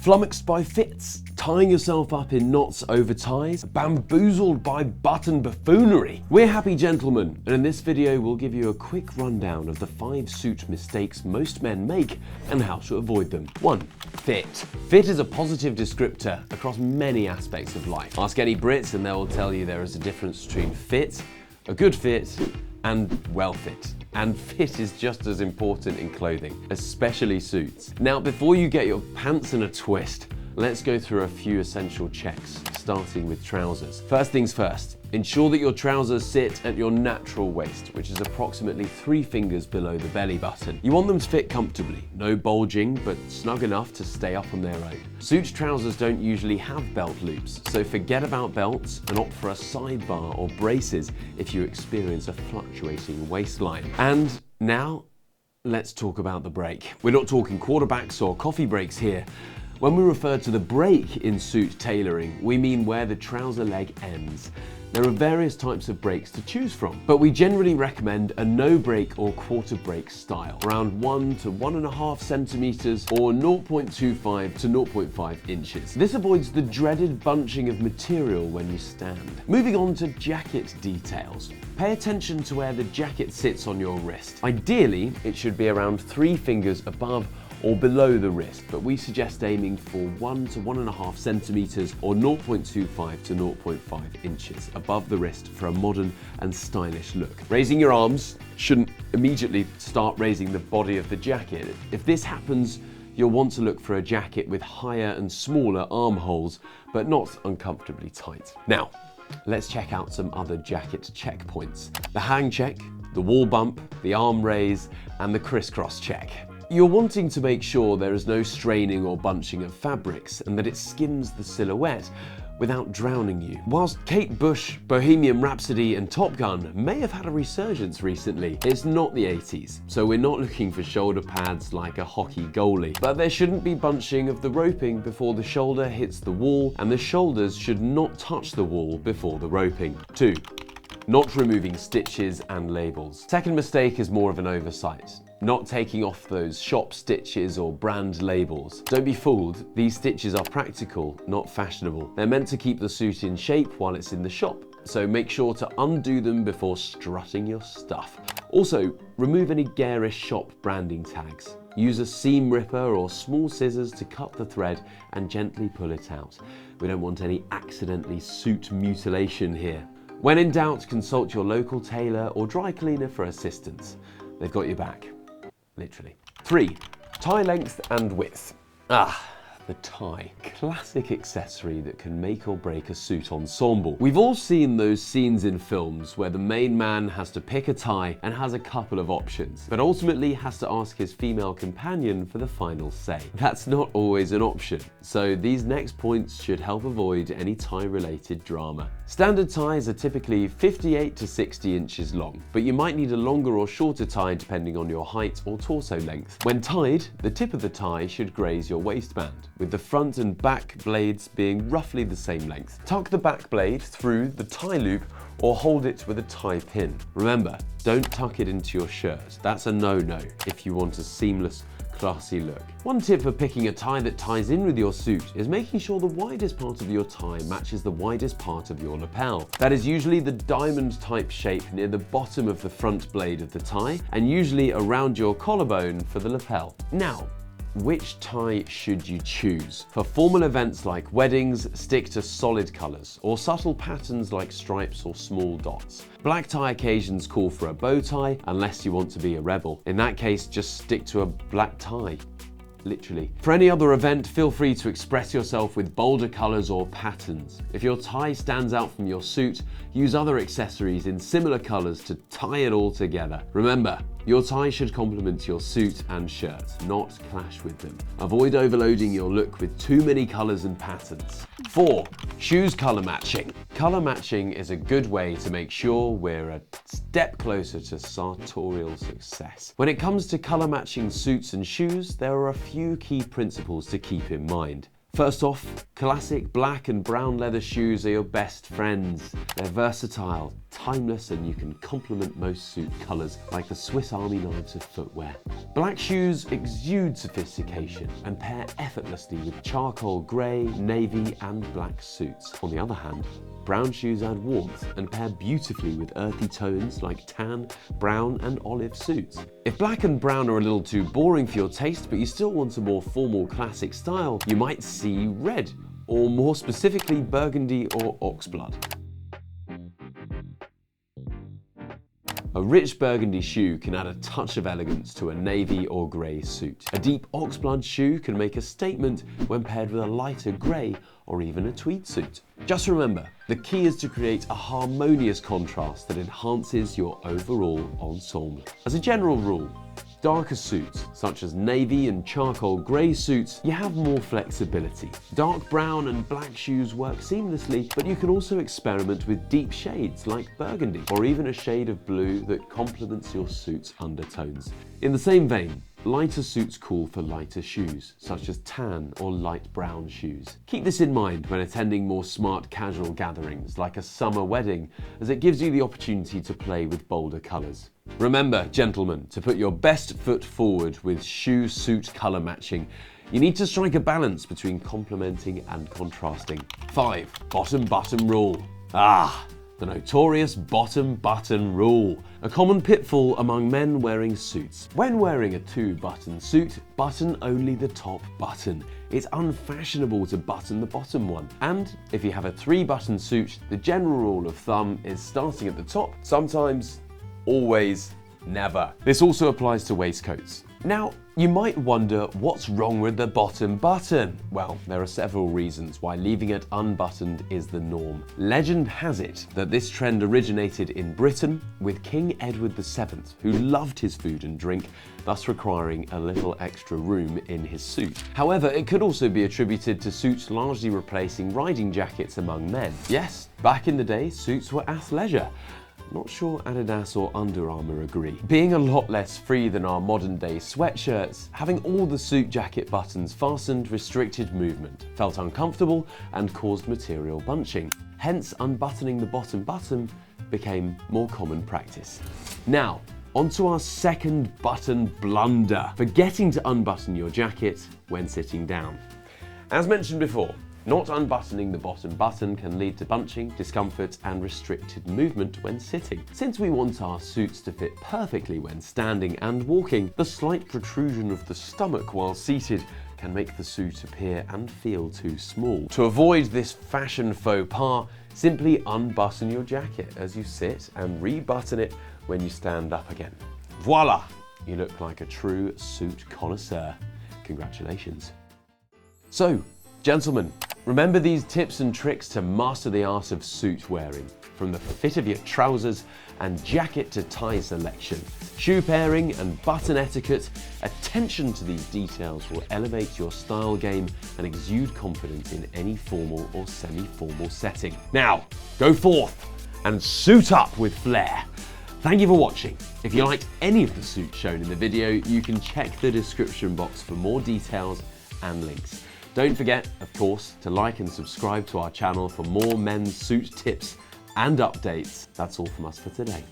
Flummoxed by fits, tying yourself up in knots over ties, bamboozled by button buffoonery. We're Happy Gentlemen, and in this video we'll give you a quick rundown of the 5 suit mistakes most men make and how to avoid them. 1. Fit. Fit is a positive descriptor across many aspects of life. Ask any Brits and they will tell you there is a difference between fit, a good fit, and well fit. And fit is just as important in clothing, especially suits. Now, before you get your pants in a twist, let's go through a few essential checks, starting with trousers. First things first, ensure that your trousers sit at your natural waist, which is approximately 3 fingers below the belly button. You want them to fit comfortably, no bulging, but snug enough to stay up on their own. Suit trousers don't usually have belt loops, so forget about belts and opt for a sidebar or braces if you experience a fluctuating waistline. And now, let's talk about the break. We're not talking quarterbacks or coffee breaks here. When we refer to the break in suit tailoring, we mean where the trouser leg ends. There are various types of breaks to choose from, but we generally recommend a no break or quarter break style, around 1 to 1.5 centimeters or 0.25 to 0.5 inches. This avoids the dreaded bunching of material when you stand. Moving on to jacket details. Pay attention to where the jacket sits on your wrist. Ideally, it should be around 3 fingers above or below the wrist, but we suggest aiming for 1 to 1.5 centimeters or 0.25 to 0.5 inches above the wrist for a modern and stylish look. Raising your arms shouldn't immediately start raising the body of the jacket. If this happens, you'll want to look for a jacket with higher and smaller armholes, but not uncomfortably tight. Now, let's check out some other jacket checkpoints. The hang check, the wall bump, the arm raise, and the crisscross check. You're wanting to make sure there is no straining or bunching of fabrics and that it skims the silhouette without drowning you. Whilst Kate Bush, Bohemian Rhapsody and Top Gun may have had a resurgence recently, it's not the 80s, so we're not looking for shoulder pads like a hockey goalie. But there shouldn't be bunching of the roping before the shoulder hits the wall, and the shoulders should not touch the wall before the roping. 2. Not removing stitches and labels. Second mistake is more of an oversight. Not taking off those shop stitches or brand labels. Don't be fooled, these stitches are practical, not fashionable. They're meant to keep the suit in shape while it's in the shop, so make sure to undo them before strutting your stuff. Also, remove any garish shop branding tags. Use a seam ripper or small scissors to cut the thread and gently pull it out. We don't want any accidentally suit mutilation here. When in doubt, consult your local tailor or dry cleaner for assistance. They've got your back. Literally. 3. Tie length and width. The tie. Classic accessory that can make or break a suit ensemble. We've all seen those scenes in films where the main man has to pick a tie and has a couple of options, but ultimately has to ask his female companion for the final say. That's not always an option, so these next points should help avoid any tie-related drama. Standard ties are typically 58 to 60 inches long, but you might need a longer or shorter tie depending on your height or torso length. When tied, the tip of the tie should graze your waistband, with the front and back blades being roughly the same length. Tuck the back blade through the tie loop or hold it with a tie pin. Remember, don't tuck it into your shirt. That's a no-no if you want a seamless, classy look. One tip for picking a tie that ties in with your suit is making sure the widest part of your tie matches the widest part of your lapel. That is usually the diamond type shape near the bottom of the front blade of the tie and usually around your collarbone for the lapel. Now, which tie should you choose? For formal events like weddings, stick to solid colours, or subtle patterns like stripes or small dots. Black tie occasions call for a bow tie, unless you want to be a rebel. In that case, just stick to a black tie. Literally. For any other event, feel free to express yourself with bolder colours or patterns. If your tie stands out from your suit, use other accessories in similar colours to tie it all together. Remember, your tie should complement your suit and shirt, not clash with them. Avoid overloading your look with too many colours and patterns. 4. Shoes colour matching. Colour matching is a good way to make sure we're a step closer to sartorial success. When it comes to colour matching suits and shoes, there are a few key principles to keep in mind. First off, Classic black and brown leather shoes are your best friends. They're versatile, timeless, and you can complement most suit colours like the Swiss Army knives of footwear. Black shoes exude sophistication and pair effortlessly with charcoal grey, navy and black suits. On the other hand, brown shoes add warmth and pair beautifully with earthy tones like tan, brown and olive suits. If black and brown are a little too boring for your taste but you still want a more formal classic style, you might see red, or more specifically burgundy or oxblood. A rich burgundy shoe can add a touch of elegance to a navy or grey suit. A deep oxblood shoe can make a statement when paired with a lighter grey or even a tweed suit. Just remember, the key is to create a harmonious contrast that enhances your overall ensemble. As a general rule, darker suits, such as navy and charcoal grey suits, you have more flexibility. Dark brown and black shoes work seamlessly, but you can also experiment with deep shades like burgundy, or even a shade of blue that complements your suit's undertones. In the same vein, lighter suits call for lighter shoes, such as tan or light brown shoes. Keep this in mind when attending more smart casual gatherings, like a summer wedding, as it gives you the opportunity to play with bolder colours. Remember, gentlemen, to put your best foot forward with shoe-suit colour matching, you need to strike a balance between complementing and contrasting. 5. Bottom button rule. The notorious bottom button rule. A common pitfall among men wearing suits. When wearing a 2-button suit, button only the top button. It's unfashionable to button the bottom one. And if you have a 3-button suit, the general rule of thumb is starting at the top, sometimes, always, never. This also applies to waistcoats. Now, you might wonder what's wrong with the bottom button? Well, there are several reasons why leaving it unbuttoned is the norm. Legend has it that this trend originated in Britain with King Edward VII, who loved his food and drink, thus requiring a little extra room in his suit. However, it could also be attributed to suits largely replacing riding jackets among men. Yes, back in the day, suits were athleisure. Not sure Adidas or Under Armour agree. Being a lot less free than our modern day sweatshirts, having all the suit jacket buttons fastened restricted movement, felt uncomfortable and caused material bunching. Hence, unbuttoning the bottom button became more common practice. Now, onto our second button blunder, forgetting to unbutton your jacket when sitting down. As mentioned before, not unbuttoning the bottom button can lead to bunching, discomfort, and restricted movement when sitting. Since we want our suits to fit perfectly when standing and walking, the slight protrusion of the stomach while seated can make the suit appear and feel too small. To avoid this fashion faux pas, simply unbutton your jacket as you sit and rebutton it when you stand up again. Voila! You look like a true suit connoisseur. Congratulations. So, gentlemen, remember these tips and tricks to master the art of suit wearing, from the fit of your trousers and jacket to tie selection, shoe pairing and button etiquette. Attention to these details will elevate your style game and exude confidence in any formal or semi-formal setting. Now, go forth and suit up with flair. Thank you for watching. If you liked any of the suits shown in the video, you can check the description box for more details and links. Don't forget, of course, to like and subscribe to our channel for more men's suit tips and updates. That's all from us for today.